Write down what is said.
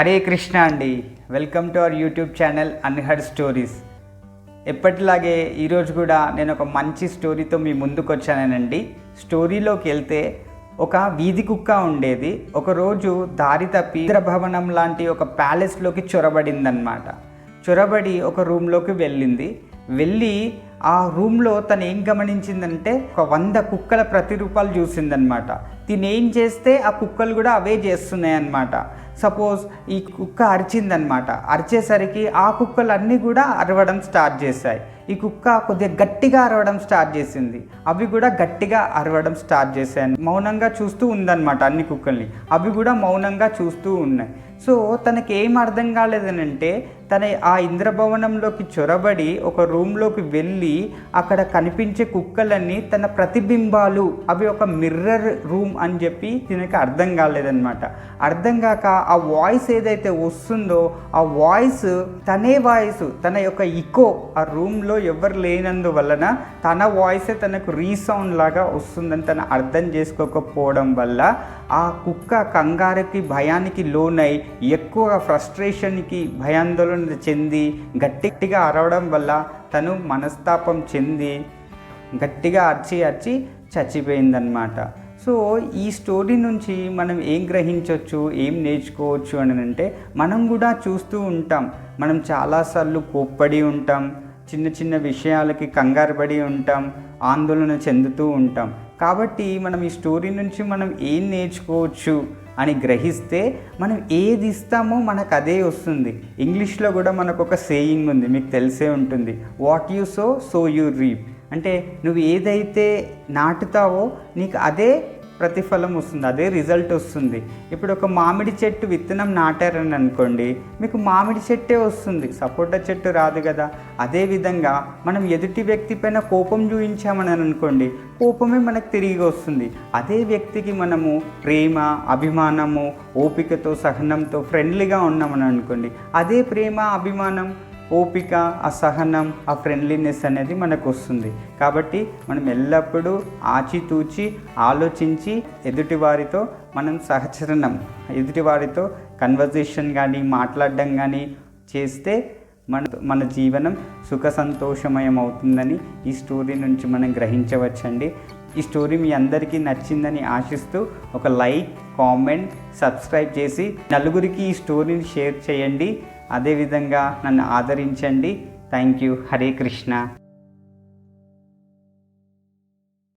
హరే కృష్ణ అండి. Welcome to our YouTube channel unheard stories. ఎప్పటిలాగే ఈరోజు కూడా నేను ఒక మంచి స్టోరీతో మీ ముందుకు వచ్చానండి. స్టోరీలోకి వెళ్తే ఒక వీధి కుక్క ఉండేది. ఒకరోజు దారి తప్పి ఇంద్రభవనం లాంటి ఒక ప్యాలెస్లోకి చొరబడిందనమాట. చొరబడి ఒక రూమ్లోకి వెళ్ళి ఆ రూమ్లో తను ఏం గమనించిందంటే ఒక 100 కుక్కల ప్రతిరూపాలు చూసిందనమాట. తినేం చేస్తే ఆ కుక్కలు కూడా అవే చేస్తున్నాయి అన్నమాట. సపోజ్ ఈ కుక్క అరిచిందనమాట. అరిచేసరికి ఆ కుక్కలన్నీ కూడా అరవడం స్టార్ట్ చేశాయి. ఈ కుక్క కొద్దిగా గట్టిగా అరవడం స్టార్ట్ చేసింది. అవి కూడా గట్టిగా అరవడం స్టార్ట్ చేశాయి. మౌనంగా చూస్తూ ఉందన్నమాట అన్ని కుక్కల్ని. అవి కూడా మౌనంగా చూస్తూ ఉన్నాయి. సో తనకి ఏం అర్థం కాలేదనంటే తన ఆ ఇంద్రభవనంలోకి చొరబడి ఒక రూమ్లోకి వెళ్ళి అక్కడ కనిపించే కుక్కలన్నీ తన ప్రతిబింబాలు, అవి ఒక మిర్రర్ రూమ్ అని చెప్పి తనకి అర్థం కాలేదన్నమాట. అర్థం కాక ఆ వాయిస్ ఏదైతే వస్తుందో ఆ వాయిస్ తనే వాయిస్, తన యొక్క ఇకో ఆ రూమ్లో ఎవరు లేనందువలన తన వాయిసే తనకు రీసౌండ్ లాగా వస్తుందని తను అర్థం చేసుకోకపోవడం వల్ల ఆ కుక్క కంగారుకి భయానికి లోనై ఎక్కువ ఫ్రస్ట్రేషన్కి భయాందోళన చెంది గట్టిగా అరవడం వల్ల తను మనస్తాపం చెంది గట్టిగా అరిచి చచ్చిపోయిందనమాట. సో ఈ స్టోరీ నుంచి మనం ఏం గ్రహించవచ్చు, ఏం నేర్చుకోవచ్చు అని అంటే, మనం కూడా చూస్తూ ఉంటాం. మనం చాలాసార్లు కోప్పడి ఉంటాం, చిన్న చిన్న విషయాలకి కంగారు పడి ఉంటాం, ఆందోళన చెందుతూ ఉంటాం. కాబట్టి మనం ఈ స్టోరీ నుంచి మనం ఏం నేర్చుకోవచ్చు అని గ్రహిస్తే మనం ఏది ఇస్తామో మనకు అదే వస్తుంది. ఇంగ్లీష్లో కూడా మనకు ఒక సేయింగ్ ఉంది, మీకు తెలిసే ఉంటుంది, what you so you reap. అంటే నువ్వు ఏదైతే నాటుతావో నీకు అదే ప్రతిఫలం వస్తుంది, అదే రిజల్ట్ వస్తుంది. ఇప్పుడు ఒక మామిడి చెట్టు విత్తనం నాటారని అనుకోండి, మీకు మామిడి చెట్టే వస్తుంది, సపోటా చెట్టు రాదు కదా. అదేవిధంగా మనం ఎదుటి వ్యక్తి పైన కోపం చూపించామని అనుకోండి, కోపమే మనకు తిరిగి వస్తుంది. అదే వ్యక్తికి మనము ప్రేమ, అభిమానము, ఓపికతో, సహనంతో ఫ్రెండ్లీగా ఉన్నామని అనుకోండి, అదే ప్రేమ, అభిమానం, ఓపిక, ఆ సహనం, ఆ ఫ్రెండ్లీనెస్ అనేది మనకు వస్తుంది. కాబట్టి మనం ఎల్లప్పుడూ ఆచితూచి ఆలోచించి ఎదుటివారితో మనం ఎదుటివారితో కన్వర్జేషన్ కానీ మాట్లాడడం కానీ చేస్తే మన జీవనం సుఖ సంతోషమయం అవుతుందని ఈ స్టోరీ నుంచి మనం గ్రహించవచ్చండి. ఈ స్టోరీ మీ అందరికీ నచ్చిందని ఆశిస్తూ ఒక లైక్, కామెంట్, సబ్స్క్రైబ్ చేసి నలుగురికి ఈ స్టోరీని షేర్ చేయండి. అదేవిధంగా నన్ను ఆదరించండి. Thank you. హరే కృష్ణ.